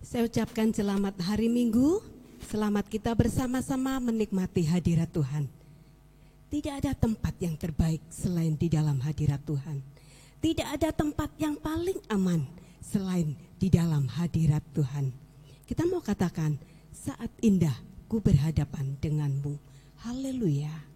Saya ucapkan selamat hari Minggu, selamat kita bersama-sama menikmati hadirat Tuhan. Tidak ada tempat yang terbaik selain di dalam hadirat Tuhan. Tidak ada tempat yang paling aman selain di dalam hadirat Tuhan. Kita mau katakan, saat indah ku berhadapan denganmu. Haleluya.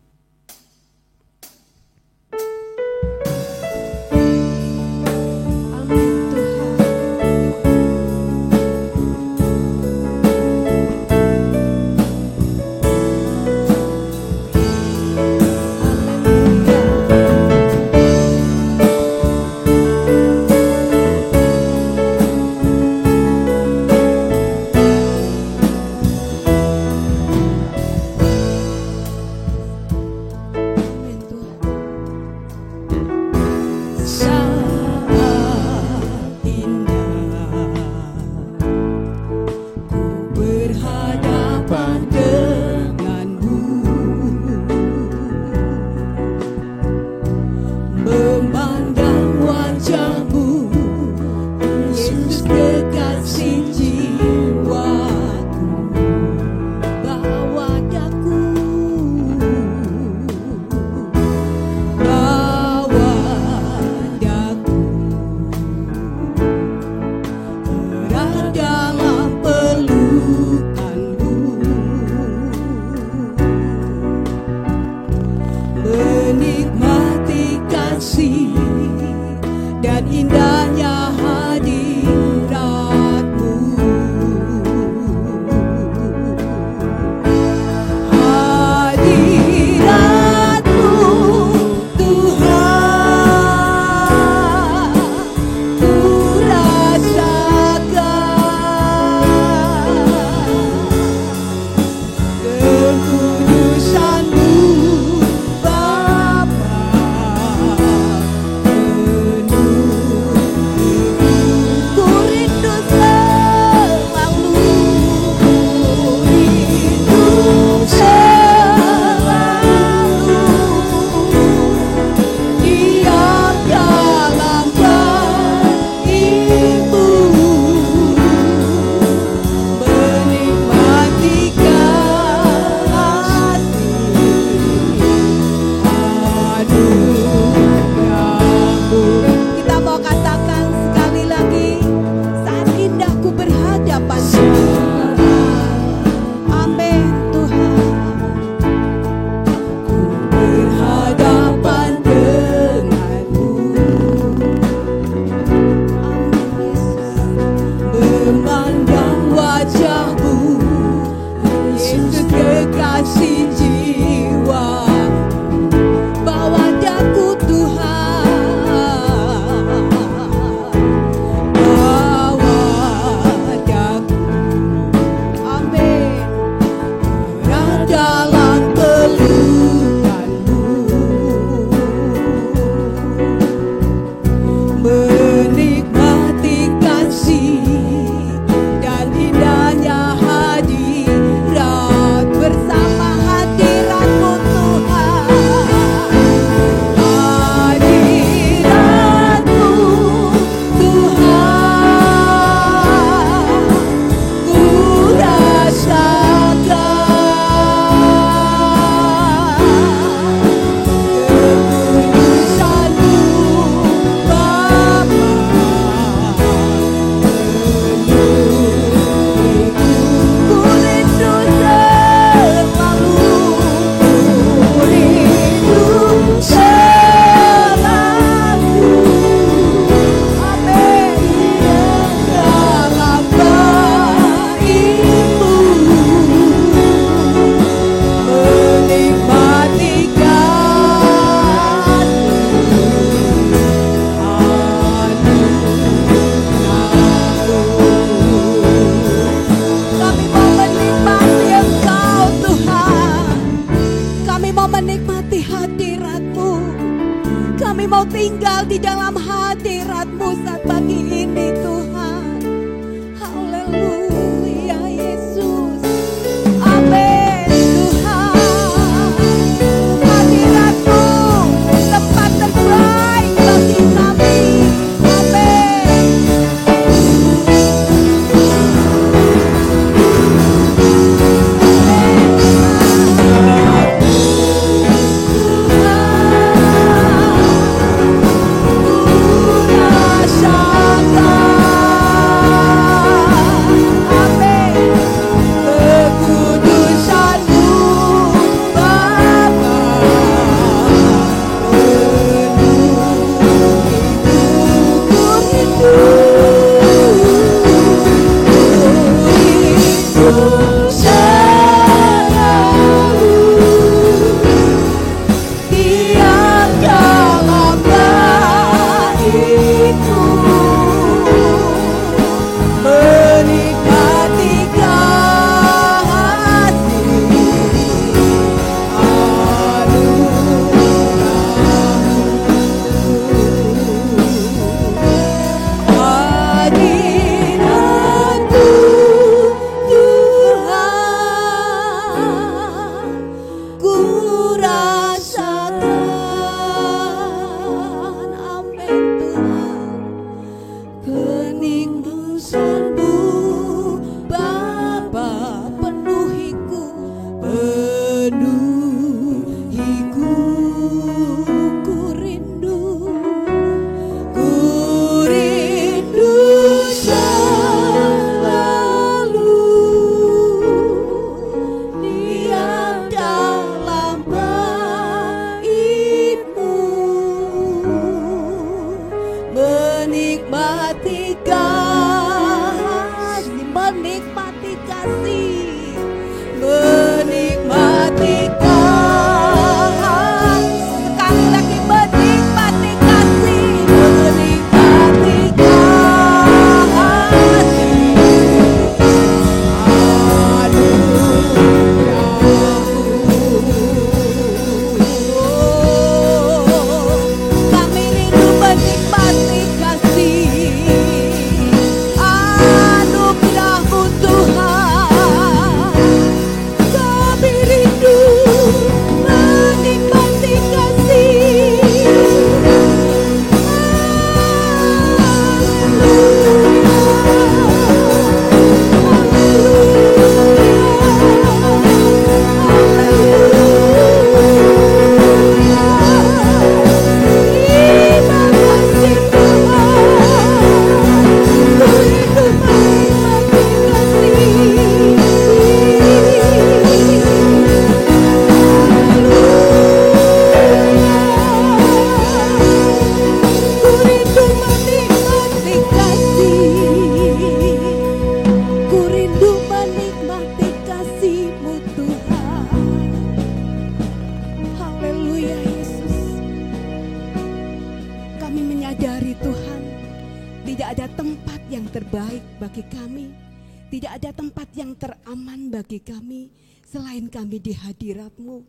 bagi kami. Tidak ada tempat yang teraman bagi kami selain kami di hadirat-Mu.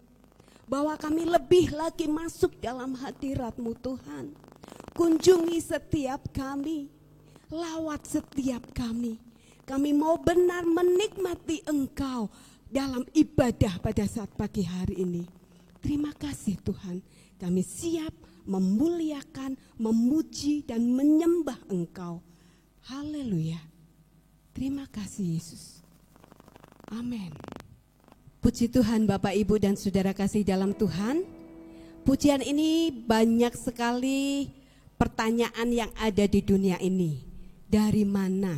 Bahwa kami lebih lagi masuk dalam hadirat-Mu Tuhan. Kunjungi setiap kami, lawat setiap kami. Kami mau benar menikmati Engkau dalam ibadah pada saat pagi hari ini. Terima kasih Tuhan, kami siap memuliakan, memuji dan menyembah Engkau. Haleluya. Terima kasih Yesus. Amin. Puji Tuhan Bapak Ibu dan Saudara kasih dalam Tuhan. Pujian ini banyak sekali pertanyaan yang ada di dunia ini. Dari mana?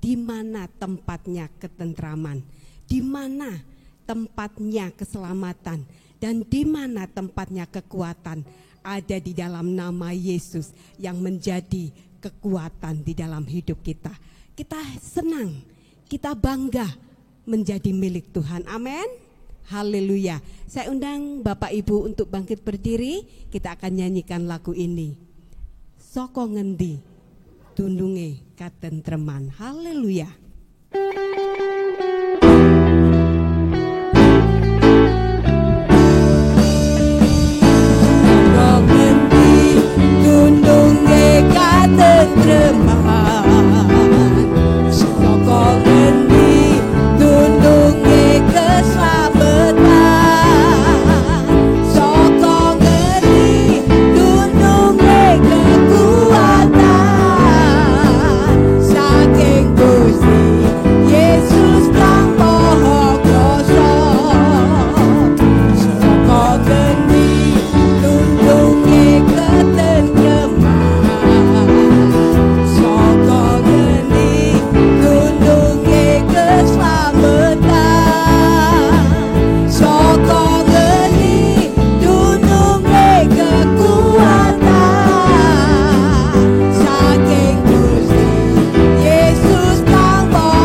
Di mana tempatnya ketentraman? Di mana tempatnya keselamatan? Dan di mana tempatnya kekuatan? Ada di dalam nama Yesus yang menjadi kekuatan di dalam hidup kita. Kita senang, kita bangga menjadi milik Tuhan. Amin. Haleluya. Saya undang Bapak Ibu untuk bangkit berdiri. Kita akan nyanyikan lagu ini. Soko ngendi tundunge katentreman. Haleluya. Soko ngendi tundunge katentreman. Soko ngendi tundunge keselamatan. Soko ngendi tundunge kekuatan. Saking Gusti Yesus kang Maha Kuasa. Soko ngendi tundunge ketentraman. Soko ngendi tundunge keselamatan. Soko ngendi tundunge kekuatan. Saking Gusti Yesus kang Maha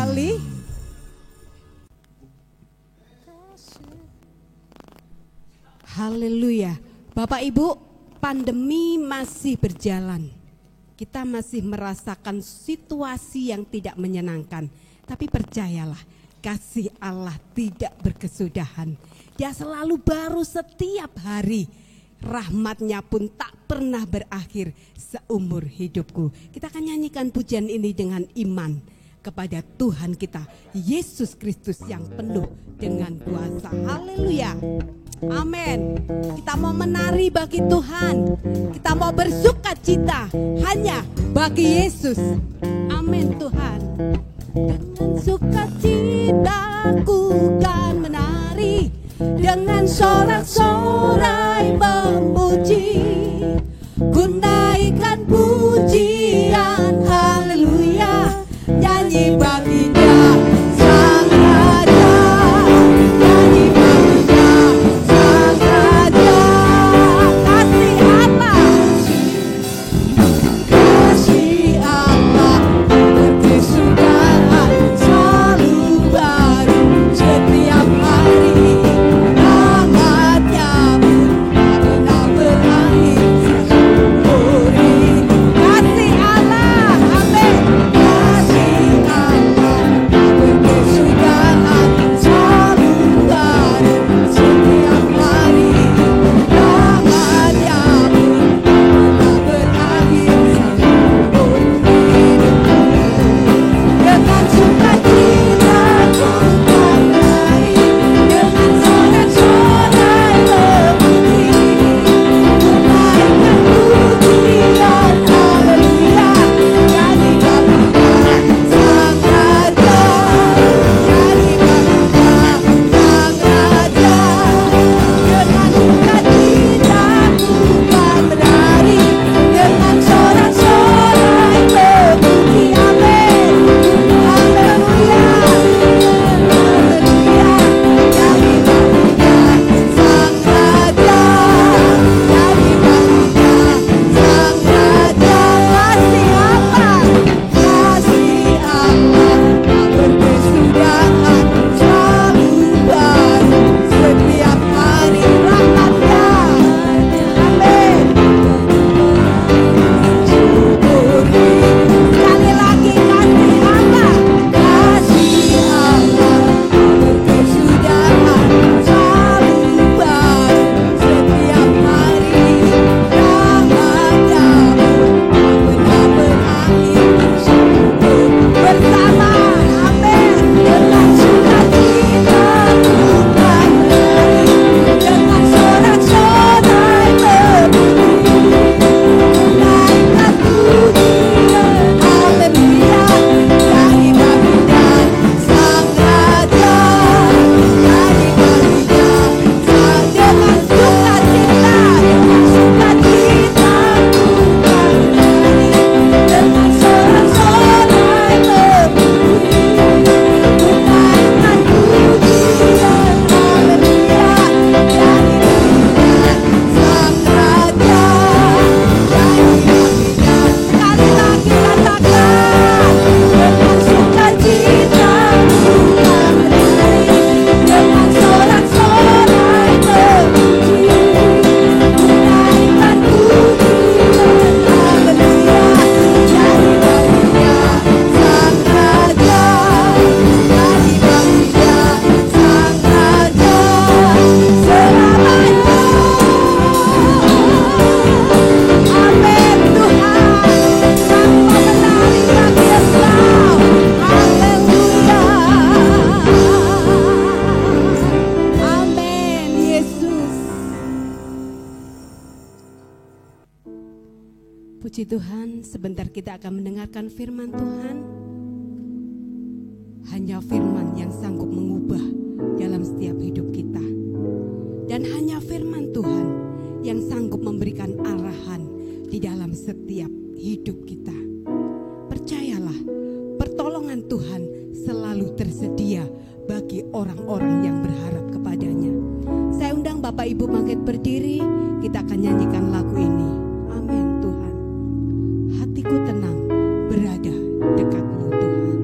kembali. Haleluya. Bapak Ibu, pandemi masih berjalan. Kita masih merasakan situasi yang tidak menyenangkan. Tapi percayalah, kasih Allah tidak berkesudahan. Dia selalu baru setiap hari. Rahmatnya pun tak pernah berakhir seumur hidupku. Kita akan nyanyikan pujian ini dengan iman kepada Tuhan kita, Yesus Kristus yang penuh dengan kuasa. Haleluya. Amin. Kita mau menari bagi Tuhan. Kita mau bersuka cita hanya bagi Yesus. Amin Tuhan. Dengan sukacitaku kan menari, dengan sorak-sorai memuji, ku naikkan pujian haleluya, nyanyi baginya sang raja, nyanyi baginya sang raja. Kasih Allah, kasih Allah berkesudahan selalu baru setiap hari. Puji Tuhan, sebentar kita akan mendengarkan firman Tuhan. Hanya firman yang sanggup mengubah dalam setiap hidup kita. Dan hanya firman Tuhan yang sanggup memberikan arahan di dalam setiap hidup kita. Percayalah, pertolongan Tuhan selalu tersedia bagi orang-orang yang berharap kepadanya. Saya undang Bapak Ibu bangkit berdiri, kita akan nyanyikan lagu ini. Amin Tuhan. Hatiku tenang berada dekatmu Tuhan.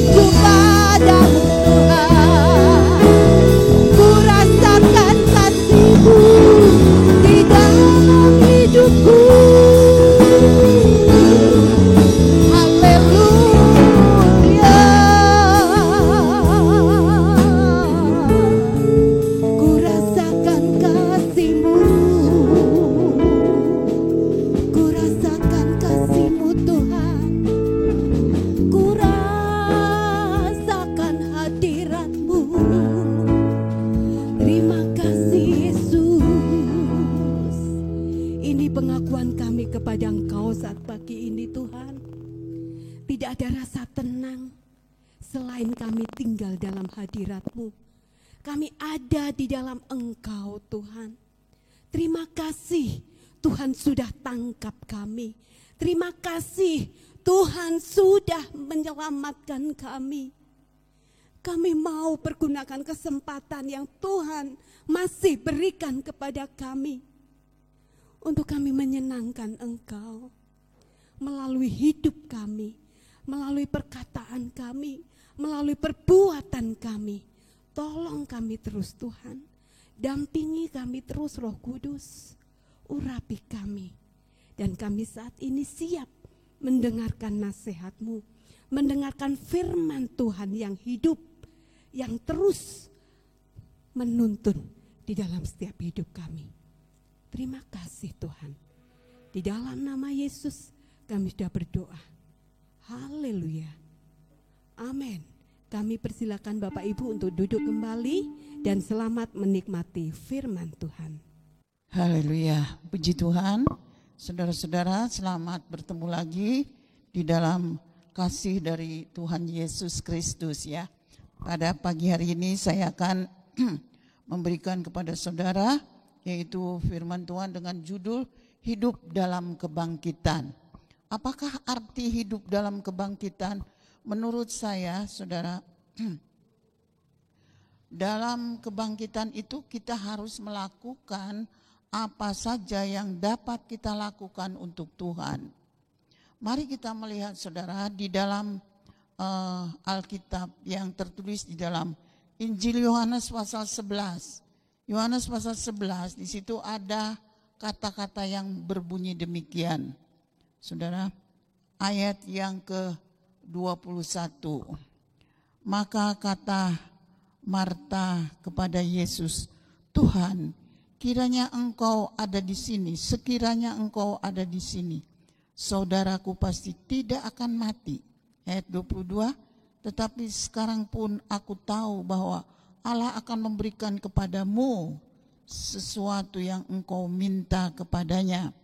menuju padamu Tuhan. Ku rasakan kasih-Mu di dalam hidupku. Haleluya. Ku rasakan kasih-Mu. Ku rasakan kasih-Mu Tuhan. Ku rasakan hadirat-Mu. Terima kasih Yesus. Ini pengakuan kami kepada Engkau saat pagi ini Tuhan. Tidak ada rasa tenang selain kami tinggal dalam hadirat-Mu. Kami ada di dalam Engkau Tuhan. Terima kasih Tuhan sudah tangkap kami. Terima kasih Tuhan sudah menyelamatkan kami. Kami mau pergunakan kesempatan yang Tuhan masih berikan kepada kami untuk kami menyenangkan Engkau melalui hidup kami, melalui perkataan kami, melalui perbuatan kami. Tolong kami terus Tuhan, dampingi kami terus Roh Kudus, urapi kami. Dan kami saat ini siap mendengarkan nasihat-Mu, mendengarkan firman Tuhan yang hidup, yang terus menuntun di dalam setiap hidup kami. Terima kasih Tuhan. Di dalam nama Yesus kami sudah berdoa. Haleluya. Amin. Kami persilakan Bapak Ibu untuk duduk kembali dan selamat menikmati firman Tuhan. Haleluya. Puji Tuhan. Saudara-saudara, selamat bertemu lagi di dalam kasih dari Tuhan Yesus Kristus ya. Pada pagi hari ini saya akan memberikan kepada saudara yaitu firman Tuhan dengan judul Hidup dalam Kebangkitan. Apakah arti hidup dalam kebangkitan? Menurut saya, saudara, dalam kebangkitan itu kita harus melakukan apa saja yang dapat kita lakukan untuk Tuhan. Mari kita melihat saudara di dalam Alkitab yang tertulis di dalam Injil Yohanes pasal 11. Yohanes pasal 11 di situ ada kata-kata yang berbunyi demikian. Saudara, ayat yang ke-21. Maka kata Marta kepada Yesus, Tuhan, kiranya Engkau ada di sini, sekiranya Engkau ada di sini, saudaraku pasti tidak akan mati. Ayat 22, tetapi sekarang pun aku tahu bahwa Allah akan memberikan kepadamu sesuatu yang engkau minta kepadanya.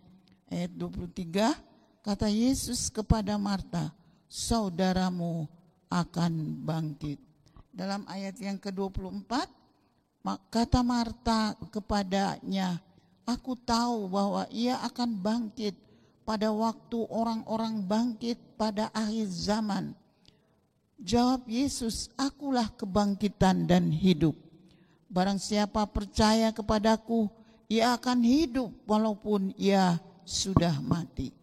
Ayat 23, kata Yesus kepada Marta, saudaramu akan bangkit. Dalam ayat yang ke-24, kata Marta kepadanya, aku tahu bahwa ia akan bangkit pada waktu orang-orang bangkit pada akhir zaman. Jawab Yesus, akulah kebangkitan dan hidup. Barang siapa percaya kepadaku, ia akan hidup walaupun ia sudah mati.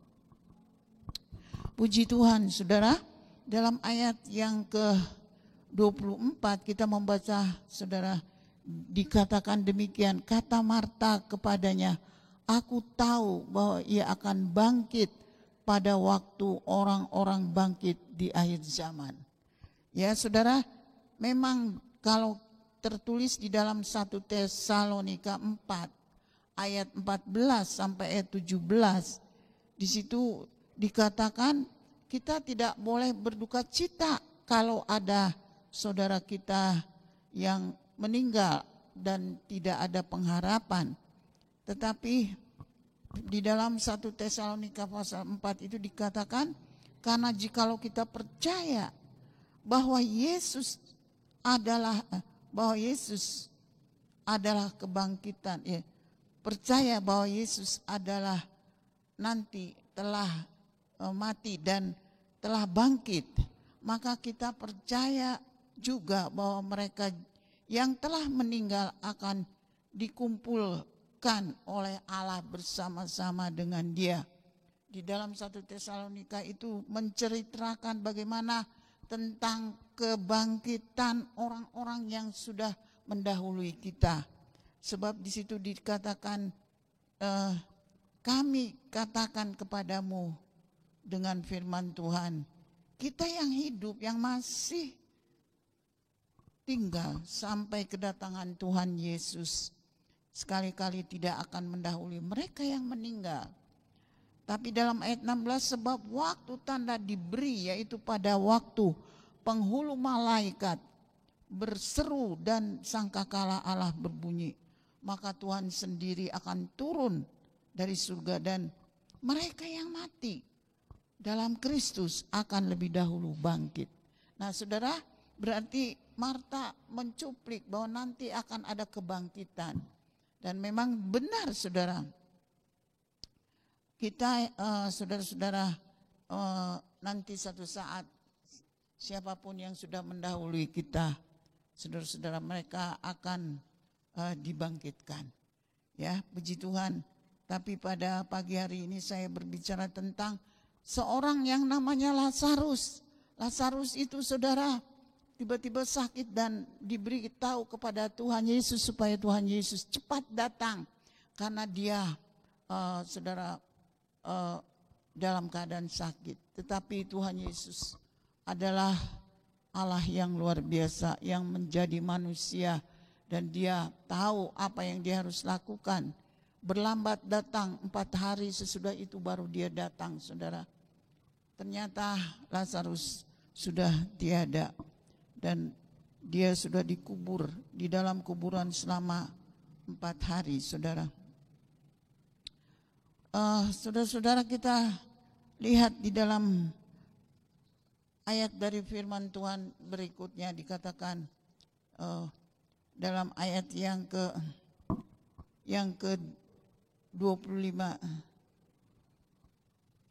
Puji Tuhan, saudara. Dalam ayat yang ke-24 kita membaca, saudara, dikatakan demikian, kata Marta kepadanya, aku tahu bahwa ia akan bangkit pada waktu orang-orang bangkit di akhir zaman. Ya saudara, memang kalau tertulis di dalam 1 Tesalonika 4 ayat 14 sampai ayat 17, di situ dikatakan kita tidak boleh berduka cita kalau ada saudara kita yang meninggal dan tidak ada pengharapan. Tetapi di dalam 1 Tesalonika pasal 4 itu dikatakan, karena jikalau kita percaya bahwa Yesus adalah kebangkitan, percaya bahwa Yesus adalah nanti telah mati dan telah bangkit, maka kita percaya juga bahwa mereka yang telah meninggal akan dikumpulkan oleh Allah bersama-sama dengan Dia. Di dalam 1 Tesalonika itu menceritakan bagaimana tentang kebangkitan orang-orang yang sudah mendahului kita. Sebab di situ dikatakan, kami katakan kepadamu dengan firman Tuhan, kita yang hidup, yang masih tinggal sampai kedatangan Tuhan Yesus, sekali-kali tidak akan mendahului mereka yang meninggal. Tapi dalam ayat 16, sebab waktu tanda diberi, yaitu pada waktu penghulu malaikat berseru dan sangkakala Allah berbunyi, maka Tuhan sendiri akan turun dari surga dan mereka yang mati dalam Kristus akan lebih dahulu bangkit. Nah saudara, berarti Marta mencuplik bahwa nanti akan ada kebangkitan. Dan memang benar saudara, kita saudara-saudara nanti satu saat siapapun yang sudah mendahului kita, saudara-saudara, mereka akan dibangkitkan. Ya, puji Tuhan. Tapi pada pagi hari ini saya berbicara tentang seorang yang namanya Lazarus. Lazarus itu saudara tiba-tiba sakit dan diberi tahu kepada Tuhan Yesus supaya Tuhan Yesus cepat datang. Karena dia saudara dalam keadaan sakit. Tetapi Tuhan Yesus adalah Allah yang luar biasa, yang menjadi manusia. Dan dia tahu apa yang dia harus lakukan. Berlambat datang, 4 hari sesudah itu baru dia datang saudara. Ternyata Lazarus sudah tiada. Dan dia sudah dikubur di dalam kuburan selama 4 hari saudara. Saudara-saudara, kita lihat di dalam ayat dari firman Tuhan berikutnya dikatakan dalam ayat yang ke 25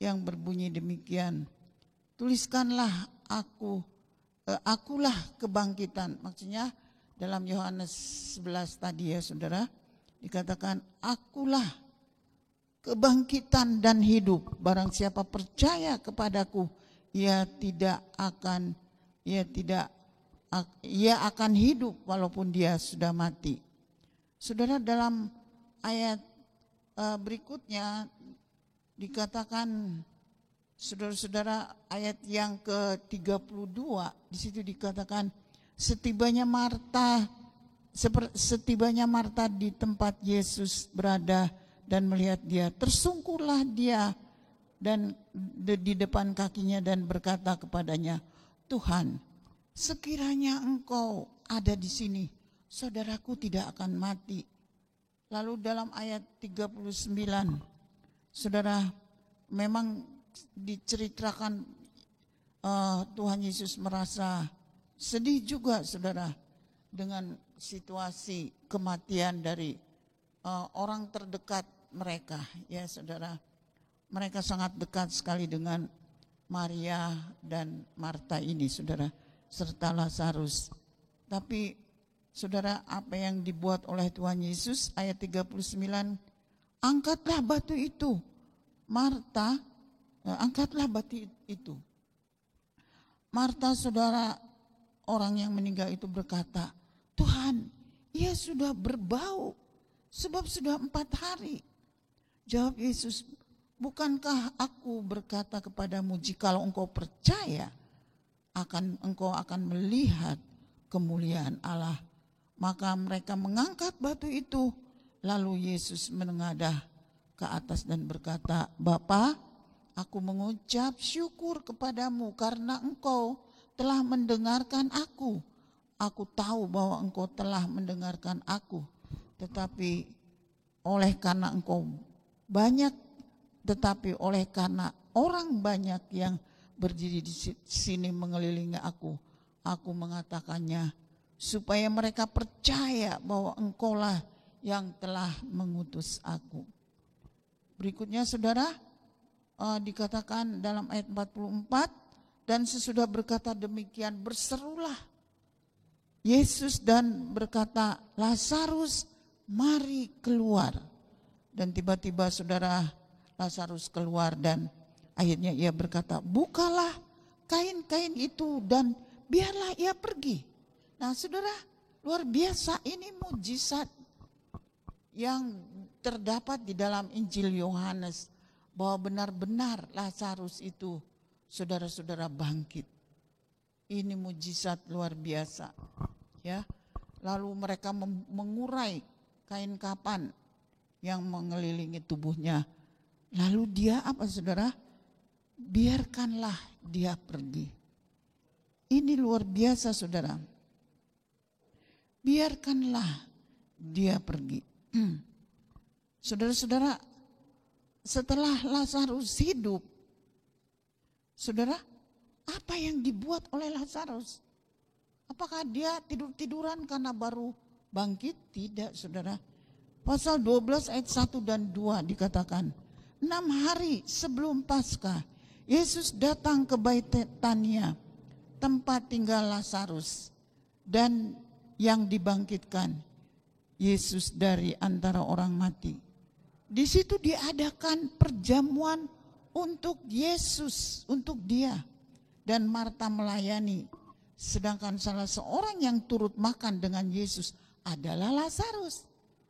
yang berbunyi demikian, tuliskanlah akulah kebangkitan. Maksudnya dalam Yohanes 11 tadi ya saudara, dikatakan akulah kebangkitan dan hidup. Barang siapa percaya kepadaku, ia akan hidup walaupun dia sudah mati. Saudara, dalam ayat berikutnya dikatakan, saudara-saudara, ayat yang ke-32 di situ dikatakan, setibanya Marta di tempat Yesus berada dan melihat dia, tersungkurlah dia dan di depan kakinya dan berkata kepadanya, Tuhan, sekiranya engkau ada di sini, saudaraku tidak akan mati. Lalu dalam ayat 39, saudara, memang diceritakan Tuhan Yesus merasa sedih juga saudara dengan situasi kematian dari orang terdekat mereka, ya saudara. Mereka sangat dekat sekali dengan Maria dan Marta ini saudara, serta Lazarus. Tapi saudara, apa yang dibuat oleh Tuhan Yesus, ayat 39, angkatlah batu itu. Marta, angkatlah batu itu. Marta saudara, orang yang meninggal itu berkata, Tuhan, ia sudah berbau, sebab sudah 4 hari. Jawab Yesus, bukankah aku berkata kepadamu, jikalau engkau percaya, engkau akan melihat kemuliaan Allah. Maka mereka mengangkat batu itu. Lalu Yesus menengadah ke atas dan berkata, Bapa, aku mengucap syukur kepadamu karena engkau telah mendengarkan aku. Aku tahu bahwa engkau telah mendengarkan aku. Tetapi oleh karena orang banyak yang berdiri di sini mengelilingi aku mengatakannya, supaya mereka percaya bahwa engkaulah yang telah mengutus aku. Berikutnya saudara, dikatakan dalam ayat 44, dan sesudah berkata demikian berserulah Yesus dan berkata, Lazarus, mari keluar. Dan tiba-tiba saudara, Lazarus keluar dan akhirnya ia berkata, bukalah kain-kain itu dan biarlah ia pergi. Nah saudara, luar biasa, ini mujizat yang terdapat di dalam Injil Yohanes, bahwa benar-benar Lazarus itu saudara-saudara bangkit. Ini mujizat luar biasa, ya. Lalu mereka mengurai kain kapan yang mengelilingi tubuhnya. Lalu dia apa saudara? Biarkanlah dia pergi. Ini luar biasa saudara. Biarkanlah dia pergi. Saudara-saudara, setelah Lazarus hidup, saudara, apa yang dibuat oleh Lazarus? Apakah dia tidur-tiduran karena baru bangkit? Tidak saudara. Pasal 12 ayat 1 dan 2 dikatakan, 6 hari sebelum Paskah, Yesus datang ke Betania, tempat tinggal Lazarus, dan yang dibangkitkan Yesus dari antara orang mati. Di situ diadakan perjamuan untuk Yesus, untuk dia. Dan Marta melayani, sedangkan salah seorang yang turut makan dengan Yesus adalah Lazarus.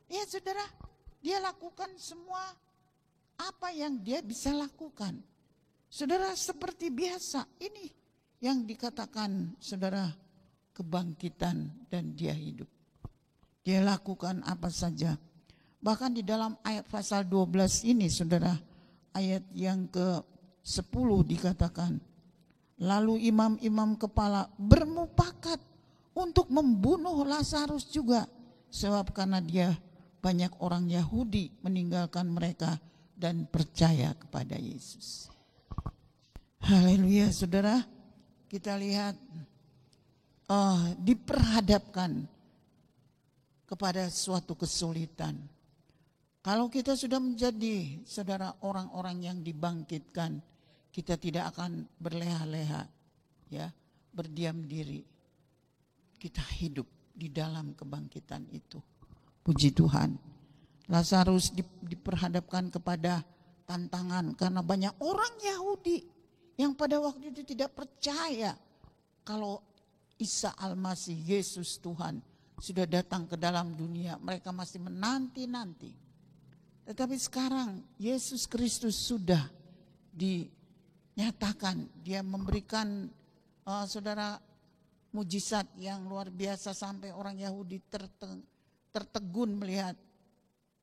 Ya saudara, dia lakukan semua apa yang dia bisa lakukan. Saudara, seperti biasa, ini yang dikatakan saudara kebangkitan dan dia hidup. Dia lakukan apa saja. Bahkan di dalam ayat pasal 12 ini saudara, ayat yang ke-10 dikatakan, lalu imam-imam kepala bermufakat untuk membunuh Lazarus juga, sebab karena dia banyak orang Yahudi meninggalkan mereka dan percaya kepada Yesus. Haleluya saudara, kita lihat diperhadapkan kepada suatu kesulitan. Kalau kita sudah menjadi saudara orang-orang yang dibangkitkan, kita tidak akan berleha-leha, ya, berdiam diri. Kita hidup di dalam kebangkitan itu. Puji Tuhan. Lazarus diperhadapkan kepada tantangan karena banyak orang Yahudi yang pada waktu itu tidak percaya kalau Isa Al-Masih, Yesus Tuhan, sudah datang ke dalam dunia. Mereka masih menanti-nanti. Tetapi sekarang Yesus Kristus sudah dinyatakan. Dia memberikan saudara mujizat yang luar biasa sampai orang Yahudi tertegun melihat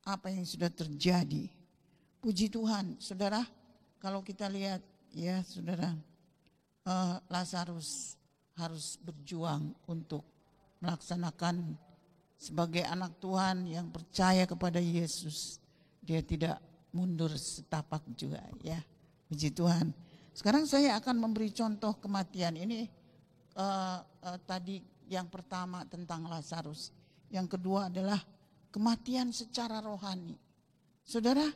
apa yang sudah terjadi. Puji Tuhan, saudara, kalau kita lihat ya saudara, Lazarus harus berjuang untuk melaksanakan sebagai anak Tuhan yang percaya kepada Yesus. Dia tidak mundur setapak juga ya. Puji Tuhan. Sekarang saya akan memberi contoh kematian ini. Tadi yang pertama tentang Lazarus. Yang kedua adalah kematian secara rohani. Saudara,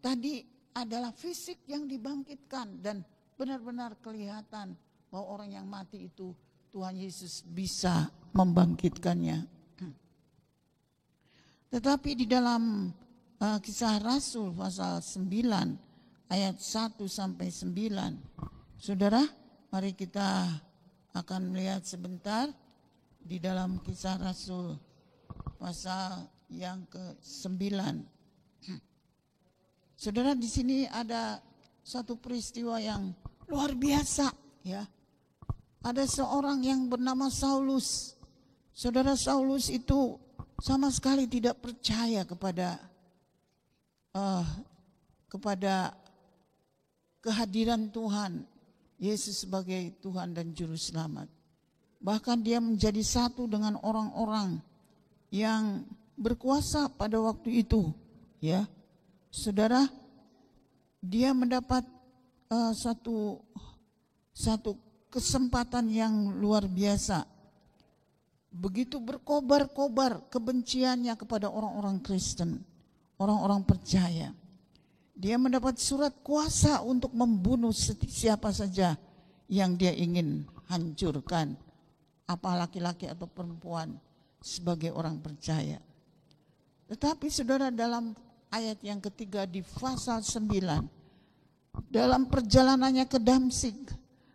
tadi adalah fisik yang dibangkitkan dan benar-benar kelihatan bahwa orang yang mati itu Tuhan Yesus bisa membangkitkannya. Tetapi di dalam Kisah Rasul pasal 9 ayat 1 sampai 9. Saudara, mari kita akan melihat sebentar di dalam Kisah Rasul pasal yang ke-9. Saudara, di sini ada satu peristiwa yang luar biasa ya. Ada seorang yang bernama Saulus. Saudara, Saulus itu sama sekali tidak percaya kepada kehadiran Tuhan Yesus sebagai Tuhan dan Juru Selamat. Bahkan dia menjadi satu dengan orang-orang yang berkuasa pada waktu itu, ya. Saudara, dia mendapat satu kesempatan yang luar biasa. Begitu berkobar-kobar kebenciannya kepada orang-orang Kristen, orang-orang percaya. Dia mendapat surat kuasa untuk membunuh siapa saja yang dia ingin hancurkan, apa laki-laki atau perempuan sebagai orang percaya. Tetapi saudara, dalam ayat yang ketiga di pasal 9, dalam perjalanannya ke Damsyik,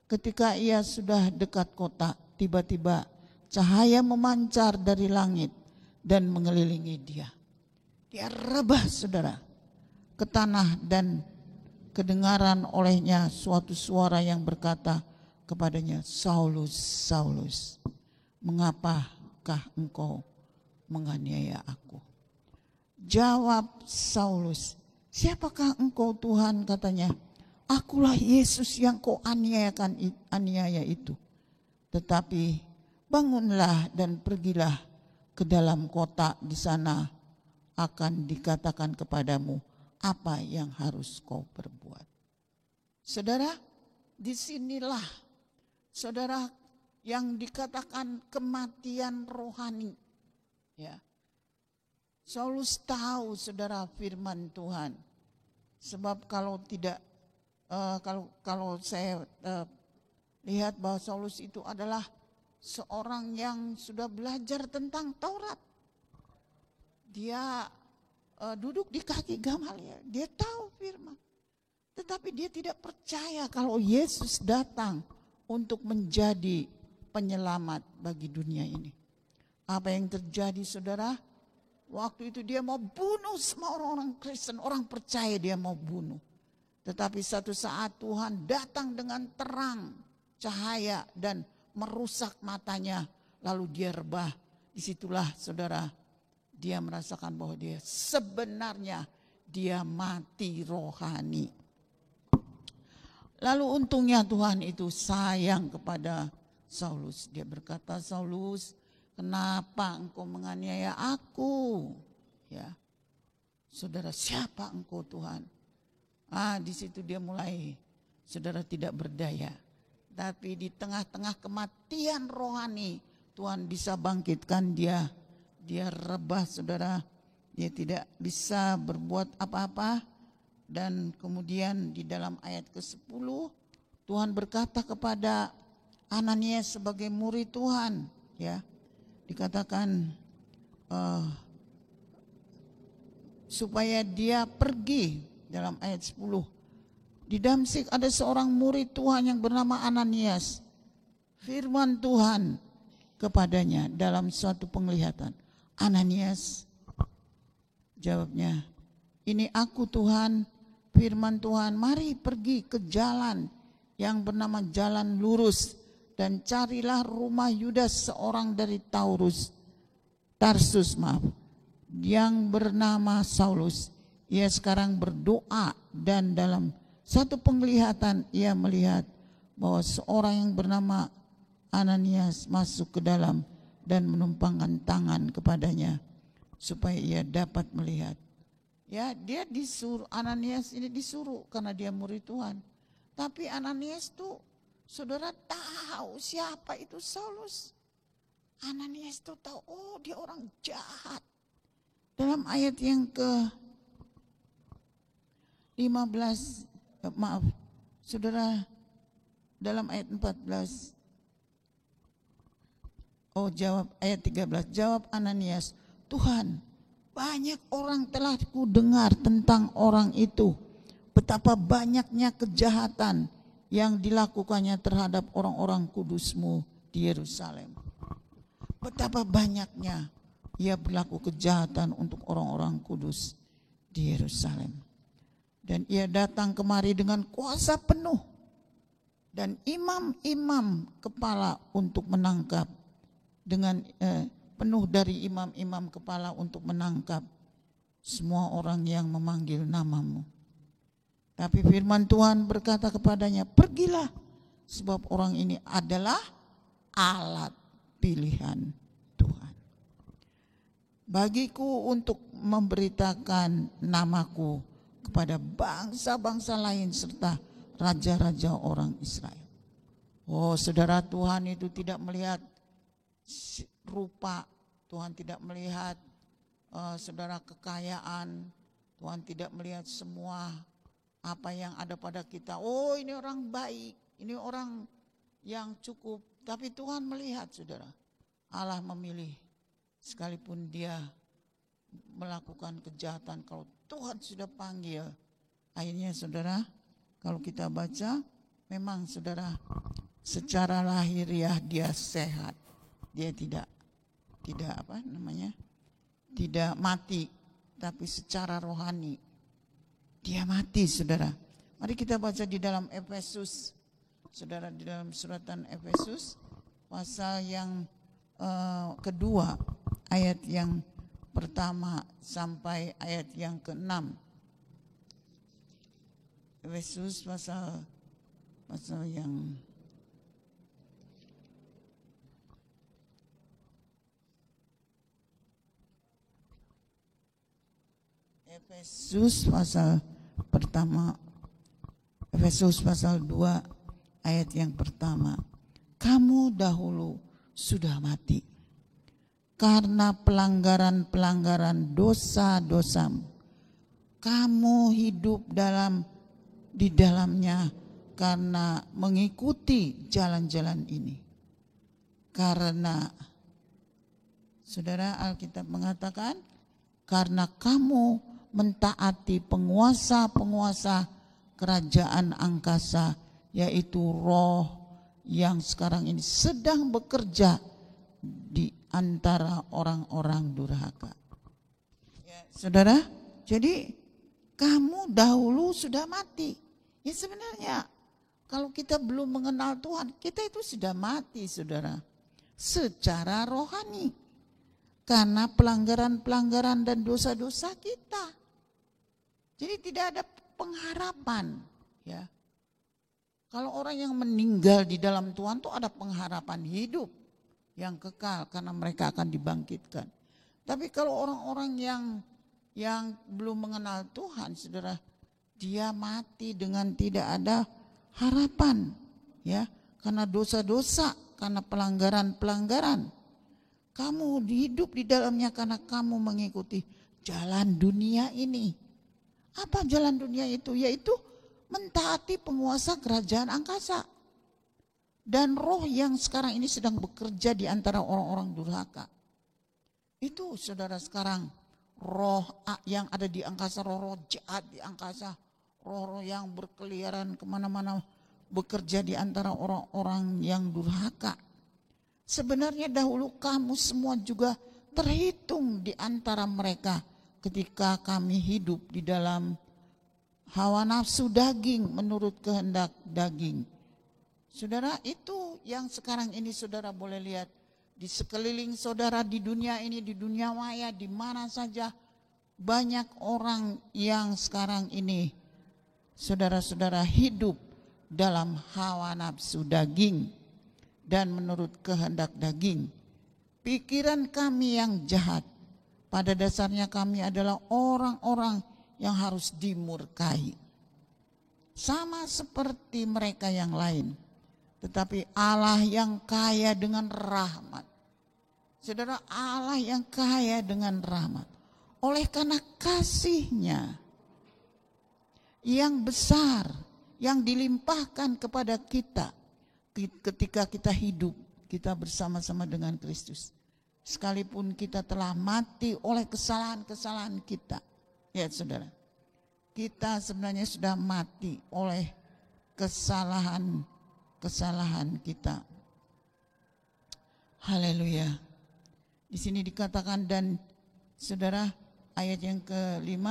ketika ia sudah dekat kota, tiba-tiba cahaya memancar dari langit dan mengelilingi dia. Dia rebah, saudara, ke tanah, dan kedengaran olehnya suatu suara yang berkata kepadanya, Saulus, Saulus, mengapakah engkau menganiaya aku? Jawab Saulus, siapakah engkau Tuhan? Katanya, akulah Yesus yang kau aniaya itu. Tetapi bangunlah dan pergilah ke dalam kota, di sana akan dikatakan kepadamu apa yang harus kau perbuat. Saudara, disinilah saudara yang dikatakan kematian rohani. Ya, Saulus tahu, saudara, firman Tuhan. Sebab kalau tidak, kalau saya lihat bahwa Saulus itu adalah seorang yang sudah belajar tentang Taurat. Dia duduk di kaki Gamaliel, dia tahu firman. Tetapi dia tidak percaya kalau Yesus datang untuk menjadi penyelamat bagi dunia ini. Apa yang terjadi, saudara? Waktu itu dia mau bunuh semua orang-orang Kristen, orang percaya dia mau bunuh. Tetapi satu saat Tuhan datang dengan terang, cahaya, dan merusak matanya. Lalu dia rebah. Disitulah, saudara, dia merasakan bahwa dia sebenarnya dia mati rohani. Lalu untungnya Tuhan itu sayang kepada Saulus. Dia berkata, Saulus, kenapa engkau menganiaya aku? Ya, saudara, siapa engkau Tuhan? Di situ dia mulai, saudara, tidak berdaya. Tapi di tengah-tengah kematian rohani, Tuhan bisa bangkitkan dia. Dia rebah, saudara. Dia tidak bisa berbuat apa-apa. Dan kemudian di dalam ayat ke-10, Tuhan berkata kepada Ananias sebagai murid Tuhan, ya, dikatakan supaya dia pergi. Dalam ayat 10, di Damsyik ada seorang murid Tuhan yang bernama Ananias. Firman Tuhan kepadanya dalam suatu penglihatan, Ananias, jawabnya, ini aku Tuhan. Firman Tuhan, mari pergi ke jalan yang bernama jalan lurus dan carilah rumah Yudas, seorang dari Tarsus, yang bernama Saulus. Ia sekarang berdoa, dan dalam satu penglihatan ia melihat bahwa seorang yang bernama Ananias masuk ke dalam dan menumpangkan tangan kepadanya supaya ia dapat melihat. Ya, dia disuruh, Ananias ini disuruh karena dia murid Tuhan. Tapi Ananias tuh, saudara, tahu siapa itu Saulus. Ananias tuh tahu, oh dia orang jahat. Dalam ayat yang ke-15, saudara, dalam ayat 14, jawab ayat 13, jawab Ananias, Tuhan, banyak orang telah ku dengar tentang orang itu, betapa banyaknya kejahatan yang dilakukannya terhadap orang-orang kudus-Mu di Yerusalem. Betapa banyaknya ia berlaku kejahatan untuk orang-orang kudus di Yerusalem. Dan ia datang kemari dengan kuasa penuh dan imam-imam kepala untuk menangkap, dengan penuh dari imam-imam kepala untuk menangkap semua orang yang memanggil nama-Mu. Tapi firman Tuhan berkata kepadanya, pergilah, sebab orang ini adalah alat pilihan Tuhan bagiku untuk memberitakan namaku kepada bangsa-bangsa lain serta raja-raja orang Israel. Oh, saudara, Tuhan itu tidak melihat rupa, Tuhan tidak melihat saudara kekayaan, Tuhan tidak melihat semua apa yang ada pada kita. Oh, ini orang baik, ini orang yang cukup. Tapi Tuhan melihat, saudara, Allah memilih sekalipun dia melakukan kejahatan. Kalau Tuhan sudah panggil, akhirnya saudara, kalau kita baca, memang saudara, secara lahiriah dia sehat, dia tidak tidak mati, tapi secara rohani dia mati, saudara. Mari kita baca di dalam Efesus, saudara, di dalam suratan Efesus pasal yang kedua, ayat yang pertama sampai ayat yang ke-6. Efesus pasal yang Efesus pasal pertama, Efesus pasal 2 ayat yang pertama. Kamu dahulu sudah mati karena pelanggaran-pelanggaran dosa-dosamu. Kamu hidup di dalamnya karena mengikuti jalan-jalan ini. Karena, saudara, Alkitab mengatakan, karena kamu mentaati penguasa-penguasa kerajaan angkasa, yaitu roh yang sekarang ini sedang bekerja di antara orang-orang durhaka. Ya, saudara, jadi kamu dahulu sudah mati. Ya sebenarnya kalau kita belum mengenal Tuhan, kita itu sudah mati, saudara, secara rohani. Karena pelanggaran-pelanggaran dan dosa-dosa kita. Jadi tidak ada pengharapan, ya. Kalau orang yang meninggal di dalam Tuhan itu ada pengharapan hidup yang kekal karena mereka akan dibangkitkan. Tapi kalau orang-orang yang belum mengenal Tuhan, saudara, dia mati dengan tidak ada harapan, ya, karena dosa-dosa, karena pelanggaran-pelanggaran. Kamu hidup di dalamnya karena kamu mengikuti jalan dunia ini. Apa jalan dunia itu? Yaitu mentaati penguasa kerajaan angkasa. Dan roh yang sekarang ini sedang bekerja di antara orang-orang durhaka. Itu, saudara, sekarang roh yang ada di angkasa, roh-roh jahat di angkasa, roh-roh yang berkeliaran kemana-mana, bekerja di antara orang-orang yang durhaka. Sebenarnya dahulu kamu semua juga terhitung di antara mereka ketika kami hidup di dalam hawa nafsu daging menurut kehendak daging. Saudara, itu yang sekarang ini saudara boleh lihat di sekeliling saudara, di dunia ini, di dunia maya, di mana saja banyak orang yang sekarang ini saudara-saudara hidup dalam hawa nafsu daging dan menurut kehendak daging. Pikiran kami yang jahat, pada dasarnya kami adalah orang-orang yang harus dimurkai. Sama seperti mereka yang lain. Tetapi Allah yang kaya dengan rahmat. Saudara, Allah yang kaya dengan rahmat. Oleh karena kasih-Nya yang besar, yang dilimpahkan kepada kita, ketika kita hidup, kita bersama-sama dengan Kristus. Sekalipun kita telah mati oleh kesalahan-kesalahan kita. Ya saudara, kita sebenarnya sudah mati oleh kesalahan kita. Haleluya. Di sini dikatakan, dan saudara, ayat yang ke-5,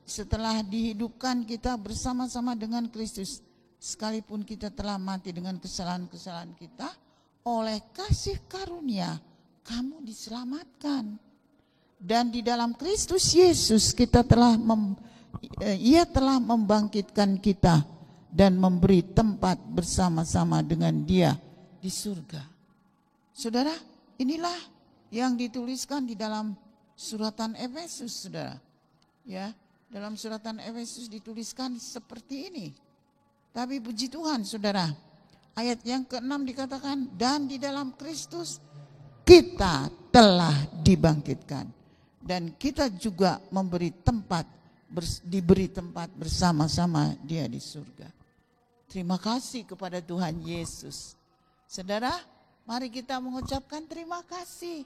setelah dihidupkan kita bersama-sama dengan Kristus, sekalipun kita telah mati dengan kesalahan-kesalahan kita, oleh kasih karunia kamu diselamatkan. Dan di dalam Kristus Yesus kita Ia telah membangkitkan kita dan memberi tempat bersama-sama dengan Dia di surga. Saudara, inilah yang dituliskan di dalam suratan Efesus, saudara. Ya, dalam suratan Efesus dituliskan seperti ini. Tapi puji Tuhan, saudara, ayat yang ke-6 dikatakan, dan di dalam Kristus kita telah dibangkitkan. Dan kita juga diberi tempat bersama-sama Dia di surga. Terima kasih kepada Tuhan Yesus. Saudara, mari kita mengucapkan terima kasih.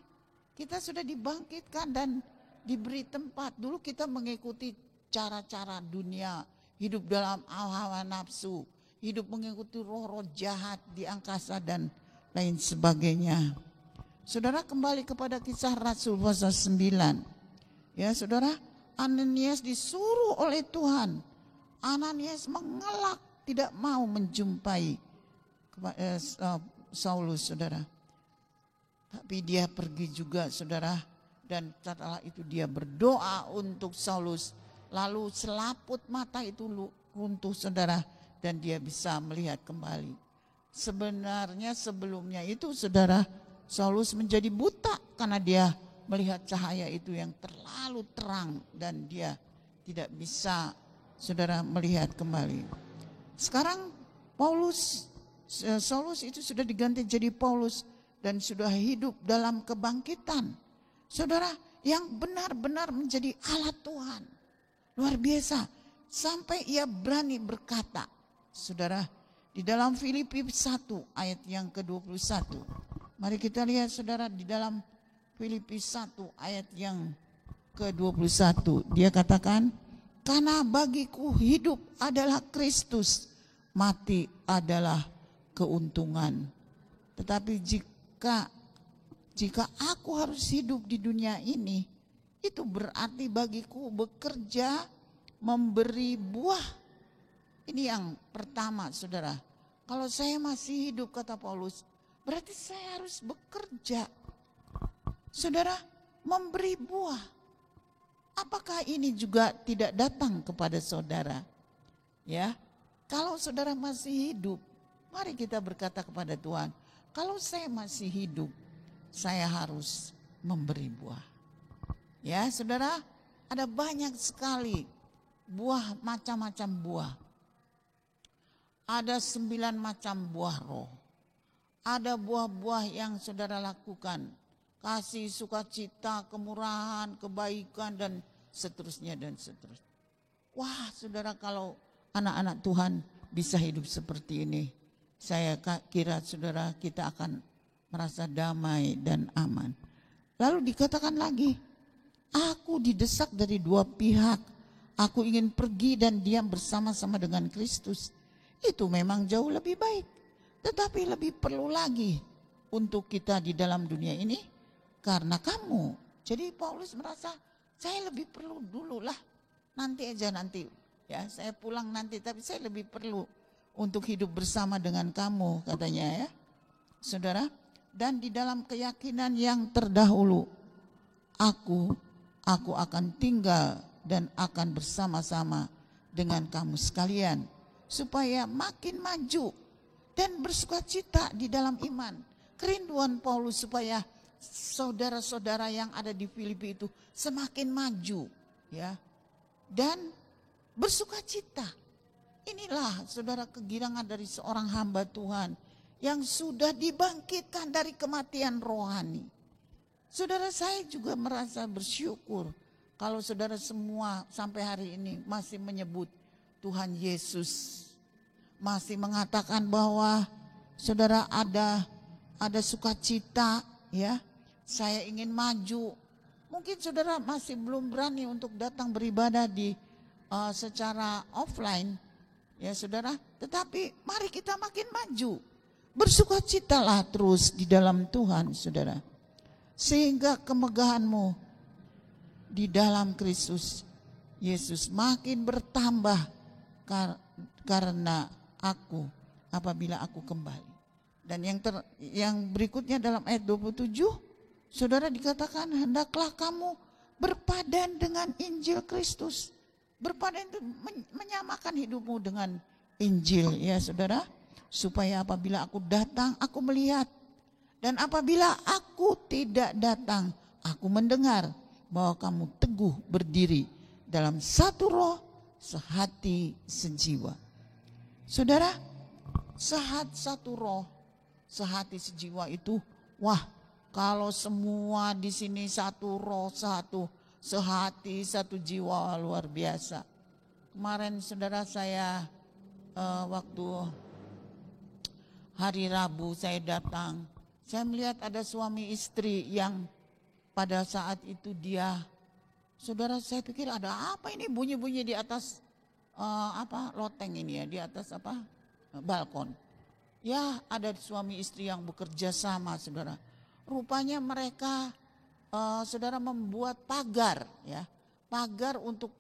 Kita sudah dibangkitkan dan diberi tempat. Dulu kita mengikuti cara-cara dunia, hidup dalam hawa nafsu, hidup mengikuti roh-roh jahat di angkasa dan lain sebagainya. Saudara, kembali kepada Kisah Rasul pasal 9. Ya saudara, Ananias disuruh oleh Tuhan. Ananias mengelak, tidak mau menjumpai Saulus, saudara. Tapi dia pergi juga, saudara. Dan setelah itu dia berdoa untuk Saulus. Lalu selaput mata itu runtuh, saudara. Dan dia bisa melihat kembali. Sebenarnya sebelumnya itu, saudara, Saulus menjadi buta karena dia melihat cahaya itu yang terlalu terang. Dan dia tidak bisa, saudara, melihat kembali. Sekarang Saulus itu sudah diganti jadi Paulus. Dan sudah hidup dalam kebangkitan. Saudara, yang benar-benar menjadi alat Tuhan. Luar biasa. Sampai ia berani berkata, saudara, di dalam Filipi 1 ayat yang ke-21. Mari kita lihat, saudara, di dalam Filipi 1 ayat yang ke-21. Dia katakan, karena bagiku hidup adalah Kristus, mati adalah keuntungan. Tetapi jika aku harus hidup di dunia ini, itu berarti bagiku bekerja, memberi buah. Ini yang pertama, saudara. Kalau saya masih hidup, kata Paulus, berarti saya harus bekerja. Saudara, memberi buah. Apakah ini juga tidak datang kepada saudara? Ya, kalau saudara masih hidup, mari kita berkata kepada Tuhan, kalau saya masih hidup, saya harus memberi buah. Ya, saudara, ada banyak sekali buah, macam-macam buah. Ada 9 macam buah roh. Ada buah-buah yang saudara lakukan. Kasih, sukacita, kemurahan, kebaikan, dan seterusnya dan seterusnya. Wah, saudara, kalau anak-anak Tuhan bisa hidup seperti ini, saya kira, saudara, kita akan merasa damai dan aman. Lalu dikatakan lagi, aku didesak dari 2 pihak. Aku ingin pergi dan diam bersama-sama dengan Kristus. Itu memang jauh lebih baik. Tetapi lebih perlu lagi untuk kita di dalam dunia ini karena kamu. Jadi Paulus merasa, saya lebih perlu dulu lah. Nanti aja nanti. Ya, saya pulang nanti, tapi saya lebih perlu untuk hidup bersama dengan kamu, katanya, ya. Saudara, dan di dalam keyakinan yang terdahulu, aku akan tinggal dan akan bersama-sama dengan kamu sekalian, supaya makin maju dan bersukacita di dalam iman. Kerinduan Paulus supaya saudara-saudara yang ada di Filipi itu semakin maju, ya, dan bersukacita. Inilah, saudara, kegirangan dari seorang hamba Tuhan yang sudah dibangkitkan dari kematian rohani. Saudara, saya juga merasa bersyukur kalau saudara semua sampai hari ini masih menyebut Tuhan Yesus. Masih mengatakan bahwa saudara ada sukacita, ya. Saya ingin maju. Mungkin saudara masih belum berani untuk datang beribadah di secara offline, ya saudara. Tetapi mari kita makin maju. Bersukacitalah terus di dalam Tuhan, saudara. Sehingga kemegahanmu di dalam Kristus Yesus makin bertambah karena apabila aku kembali. Dan yang berikutnya dalam ayat 27, saudara, dikatakan hendaklah kamu berpadan dengan Injil Kristus. Berpadan itu menyamakan hidupmu dengan Injil, ya saudara. Supaya apabila aku datang, aku melihat. Dan apabila aku tidak datang, aku mendengar bahwa kamu teguh berdiri dalam satu roh, sehati, sejiwa. Saudara, satu roh, sehati, sejiwa itu, wah, kalau semua di sini satu roh, satu sehati, satu jiwa, luar biasa. Kemarin saudara, saya waktu hari Rabu saya datang, saya melihat ada suami istri yang pada saat itu dia, saudara, saya pikir ada apa ini bunyi-bunyi di atas loteng ini, ya, di atas balkon. Ya, ada suami istri yang bekerja sama, saudara. Rupanya mereka, saudara, membuat pagar, ya, pagar untuk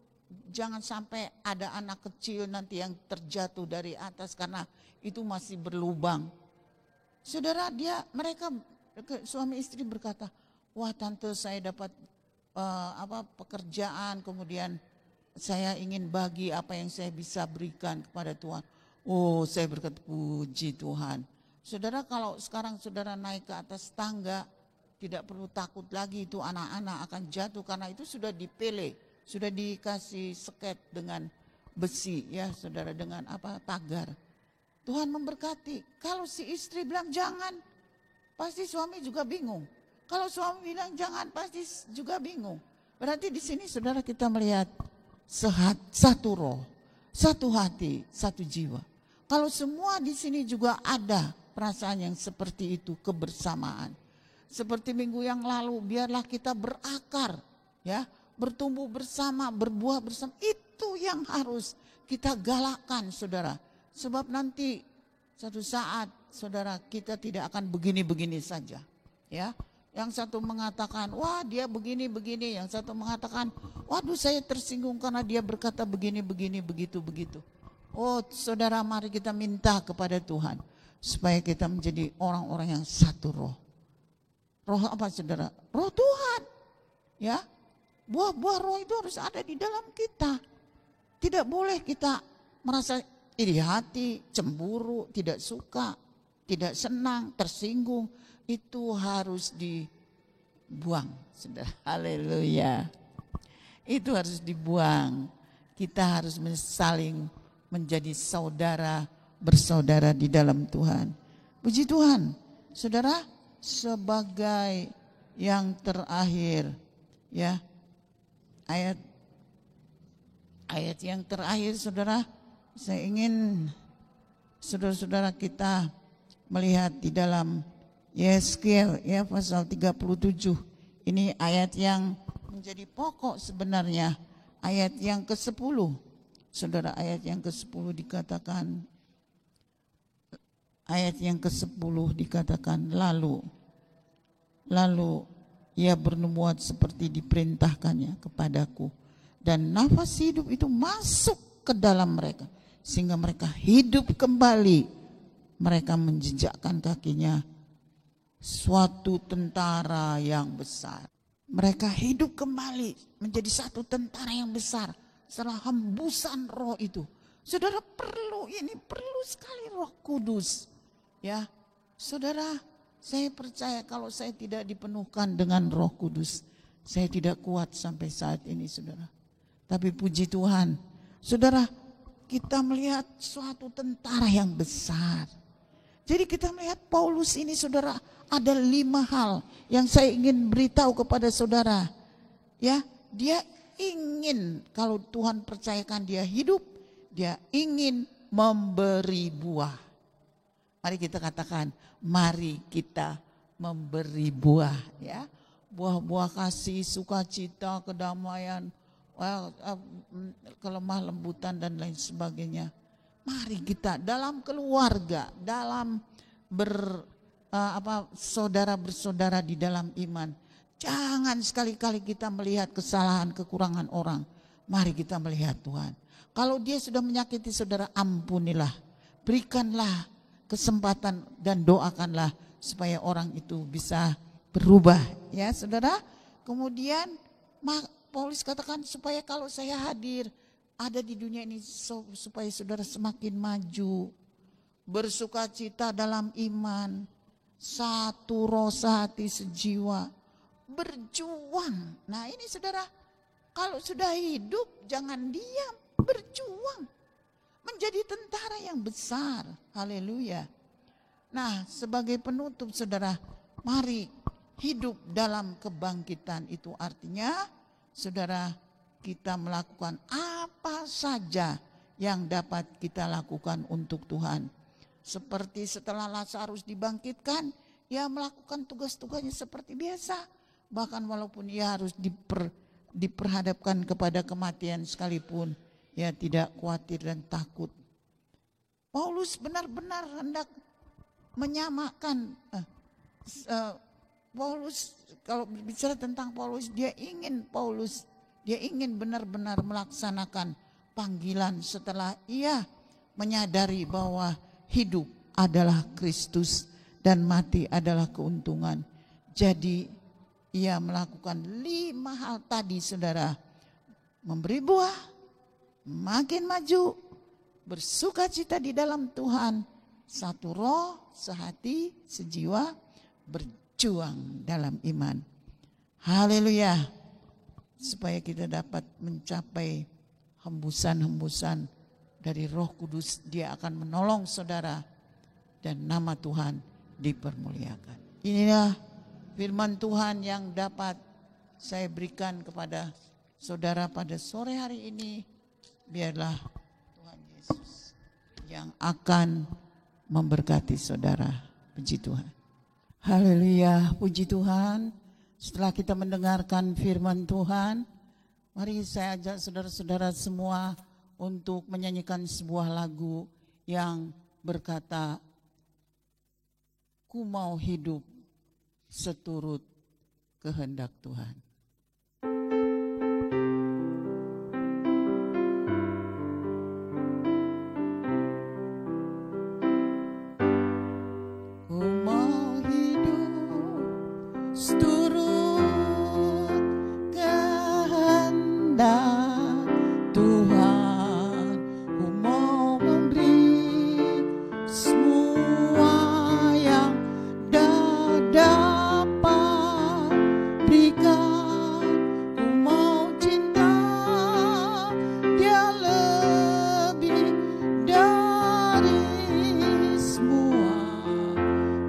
jangan sampai ada anak kecil nanti yang terjatuh dari atas karena itu masih berlubang. Saudara, mereka suami istri berkata, wah tante, saya dapat pekerjaan, kemudian saya ingin bagi apa yang saya bisa berikan kepada Tuhan. Oh, saya berkata, puji Tuhan. Saudara, kalau sekarang saudara naik ke atas tangga, tidak perlu takut lagi itu anak-anak akan jatuh karena itu sudah dipele, sudah dikasih seket dengan besi, ya saudara, dengan pagar. Tuhan memberkati. Kalau si istri bilang jangan, pasti suami juga bingung. Kalau suami bilang jangan, pasti juga bingung. Berarti di sini saudara kita melihat satu roh, satu hati, satu jiwa. Kalau semua di sini juga ada perasaan yang seperti itu, kebersamaan. Seperti minggu yang lalu, biarlah kita berakar, ya, bertumbuh bersama, berbuah bersama. Itu yang harus kita galakkan, saudara. Sebab nanti satu saat, saudara, kita tidak akan begini-begini saja, ya. Yang satu mengatakan, wah dia begini-begini. Yang satu mengatakan, waduh saya tersinggung karena dia berkata begini-begini, begitu-begitu. Oh saudara, mari kita minta kepada Tuhan supaya kita menjadi orang-orang yang satu roh. Roh apa saudara? Roh Tuhan. Ya, buah-buah roh itu harus ada di dalam kita. Tidak boleh kita merasa iri hati, cemburu, tidak suka, tidak senang, tersinggung. Itu harus dibuang, saudara. Haleluya. Itu harus dibuang. Kita harus saling menjadi saudara, bersaudara di dalam Tuhan. Puji Tuhan. Saudara, sebagai yang terakhir, ya, ayat yang terakhir, saudara, saya ingin saudara-saudara kita melihat di dalam Yeskiel, ya, pasal 37. Ini ayat yang menjadi pokok sebenarnya, ayat yang ke-10. Saudara, ayat yang ke-10 dikatakan, lalu ia bernubuat seperti diperintahkannya kepadaku, dan nafas hidup itu masuk ke dalam mereka sehingga mereka hidup kembali. Mereka menjejakkan kakinya suatu tentara yang besar. Mereka hidup kembali menjadi satu tentara yang besar setelah hembusan roh itu. Saudara, perlu sekali Roh Kudus. Ya, saudara, saya percaya kalau saya tidak dipenuhkan dengan Roh Kudus, saya tidak kuat sampai saat ini, saudara. Tapi puji Tuhan, saudara, kita melihat suatu tentara yang besar. Jadi kita melihat Paulus ini, saudara, ada 5 hal yang saya ingin beritahu kepada saudara. Ya, dia ingin, kalau Tuhan percayakan dia hidup, dia ingin memberi buah. Mari kita katakan, mari kita memberi buah, ya. Buah-buah kasih, sukacita, kedamaian, kelemah lembutan dan lain sebagainya. Mari kita dalam keluarga, dalam saudara bersaudara di dalam iman, jangan sekali-kali kita melihat kesalahan, kekurangan orang. Mari kita melihat Tuhan. Kalau dia sudah menyakiti saudara, ampunilah, berikanlah kesempatan dan doakanlah supaya orang itu bisa berubah, ya saudara. Kemudian Paulus katakan, supaya kalau saya hadir ada di dunia ini supaya saudara semakin maju, bersukacita dalam iman, satu roh, sehati, sejiwa, berjuang. Nah ini saudara, kalau sudah hidup jangan diam, berjuang, menjadi tentara yang besar. Haleluya. Nah, sebagai penutup saudara, mari hidup dalam kebangkitan. Itu artinya saudara, kita melakukan apa saja yang dapat kita lakukan untuk Tuhan. Seperti setelah Lazarus dibangkitkan, ia melakukan tugas-tugasnya seperti biasa. Bahkan walaupun ia harus diperhadapkan kepada kematian sekalipun, ia tidak khawatir dan takut. Paulus benar-benar hendak menyamakan. Paulus, kalau bicara tentang Paulus, dia ingin benar-benar melaksanakan panggilan setelah ia menyadari bahwa hidup adalah Kristus dan mati adalah keuntungan. Jadi ia melakukan 5 hal tadi, saudara. Memberi buah, makin maju, bersukacita di dalam Tuhan, satu roh, sehati, sejiwa, berjuang dalam iman. Haleluya. Supaya kita dapat mencapai hembusan-hembusan dari Roh Kudus, Dia akan menolong saudara dan nama Tuhan dipermuliakan. Inilah firman Tuhan yang dapat saya berikan kepada saudara pada sore hari ini. Biarlah Tuhan Yesus yang akan memberkati saudara. Puji Tuhan. Haleluya, puji Tuhan. Setelah kita mendengarkan firman Tuhan, mari saya ajak saudara-saudara semua untuk menyanyikan sebuah lagu yang berkata, ku mau hidup seturut kehendak Tuhan. Ku mau hidup seturut kehendak Tuhan. Ku mau memberi semua yang dapat berikan. Ku mau cinta Dia lebih dari semua.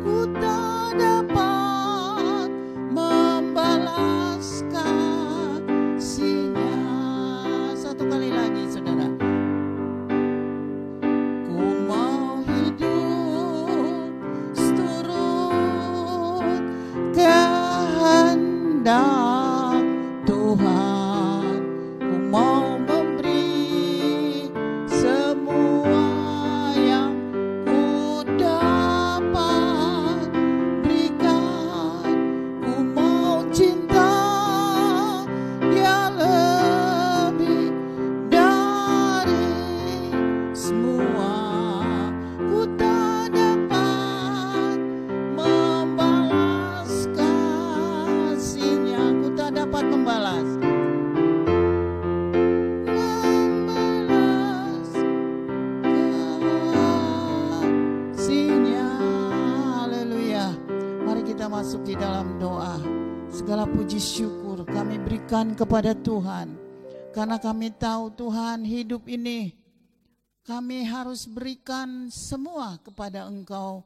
Ku tak dapat membalaskan kasih-Nya. Satu kali lagi saudara. Ku mau hidup seturut kehendak Tuhan. Ku mau memberi semua yang ku dapat berikan. Ku mau cinta Dia lebih dari semua. Ku tak dapat membalas kasih-Nya. Ku tak dapat membalas kasih-Nya. Haleluya. Mari kita masuk di dalam doa. Segala puji syukur kami berikan kepada Tuhan, karena kami tahu Tuhan, hidup ini kami harus berikan semua kepada Engkau.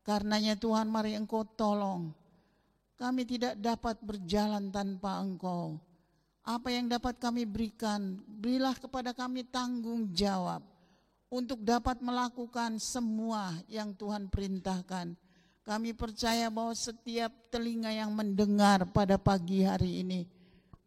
Karenanya Tuhan, mari Engkau tolong. Kami tidak dapat berjalan tanpa Engkau. Apa yang dapat kami berikan, berilah kepada kami tanggung jawab untuk dapat melakukan semua yang Tuhan perintahkan. Kami percaya bahwa setiap telinga yang mendengar pada pagi hari ini,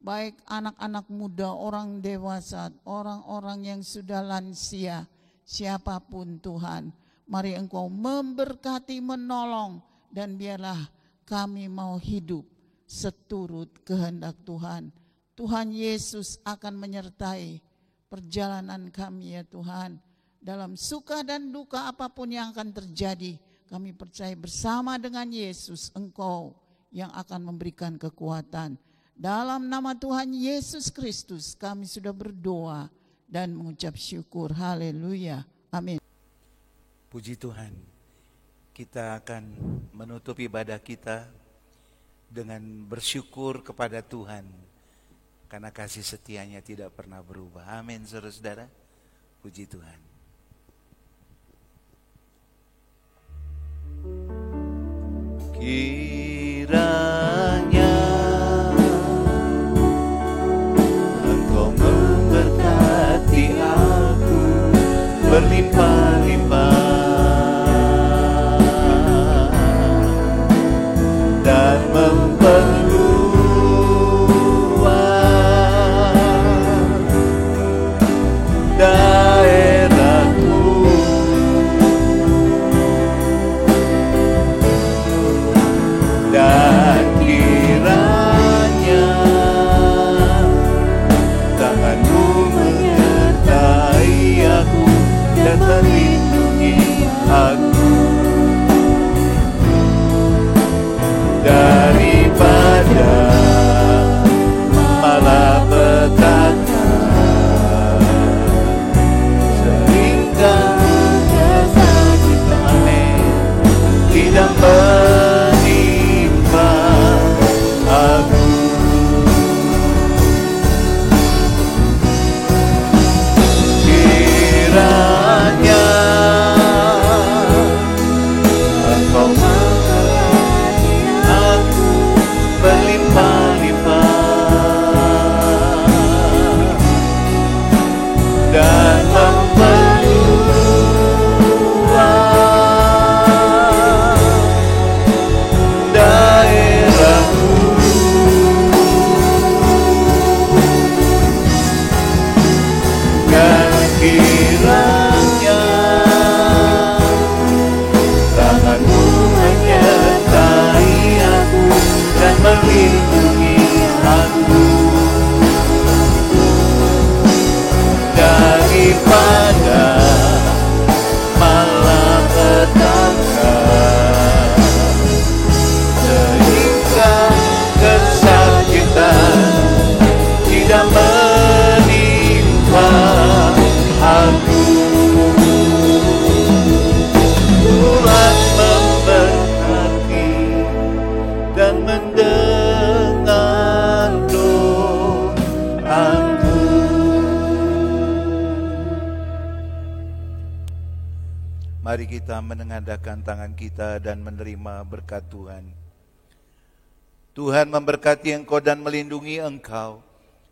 baik anak-anak muda, orang dewasa, orang-orang yang sudah lansia, siapapun Tuhan, mari Engkau memberkati, menolong, dan biarlah kami mau hidup seturut kehendak Tuhan. Tuhan Yesus akan menyertai perjalanan kami ya Tuhan. Dalam suka dan duka apapun yang akan terjadi, kami percaya bersama dengan Yesus, Engkau yang akan memberikan kekuatan. Dalam nama Tuhan Yesus Kristus kami sudah berdoa dan mengucap syukur. Haleluya. Amin. Puji Tuhan. Kita akan menutup ibadah kita dengan bersyukur kepada Tuhan, karena kasih setianya tidak pernah berubah. Amin, saudara-saudara. Puji Tuhan. Kiranya Engkau memberkati aku berlimpah-limpah dan memperluas daerahku Mari kita menengadahkan tangan kita dan menerima berkat Tuhan. Tuhan memberkati engkau dan melindungi engkau,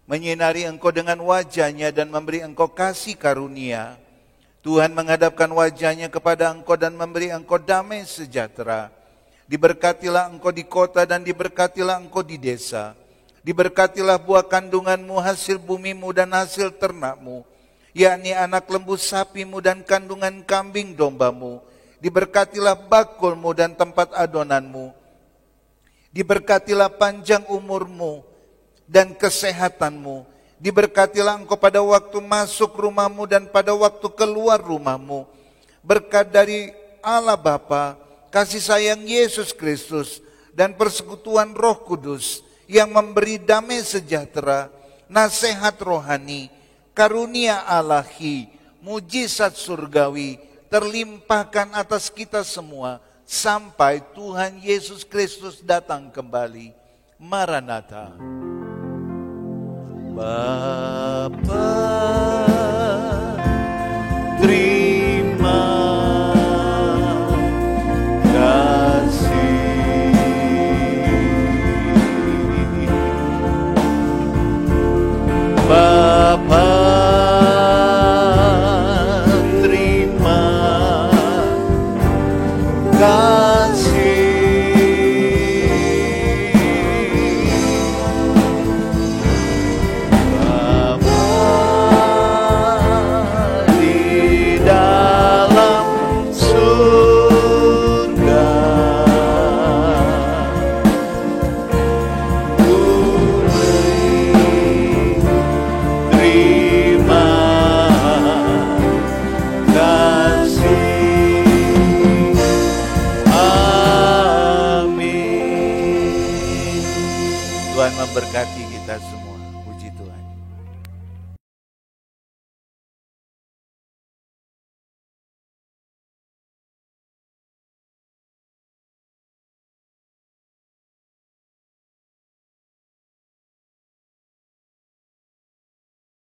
menyinari engkau dengan wajah-Nya dan memberi engkau kasih karunia. Tuhan menghadapkan wajah-Nya kepada engkau dan memberi engkau damai sejahtera. Diberkatilah engkau di kota dan diberkatilah engkau di desa. Diberkatilah buah kandunganmu, hasil bumimu dan hasil ternakmu, yakni anak lembu sapimu dan kandungan kambing dombamu. Diberkatilah bakulmu dan tempat adonanmu. Diberkatilah panjang umurmu dan kesehatanmu. Diberkatilah engkau pada waktu masuk rumahmu dan pada waktu keluar rumahmu. Berkat dari Allah Bapa, kasih sayang Yesus Kristus, dan persekutuan Roh Kudus yang memberi damai sejahtera, nasihat rohani, karunia Ilahi, mujizat surgawi terlimpahkan atas kita semua sampai Tuhan Yesus Kristus datang kembali. Maranatha. Bapa, terima kasih. Bapa, terima kasih. Bapa di dalam surga, terima kasih. Amin. Tuhan memberkati kita semua.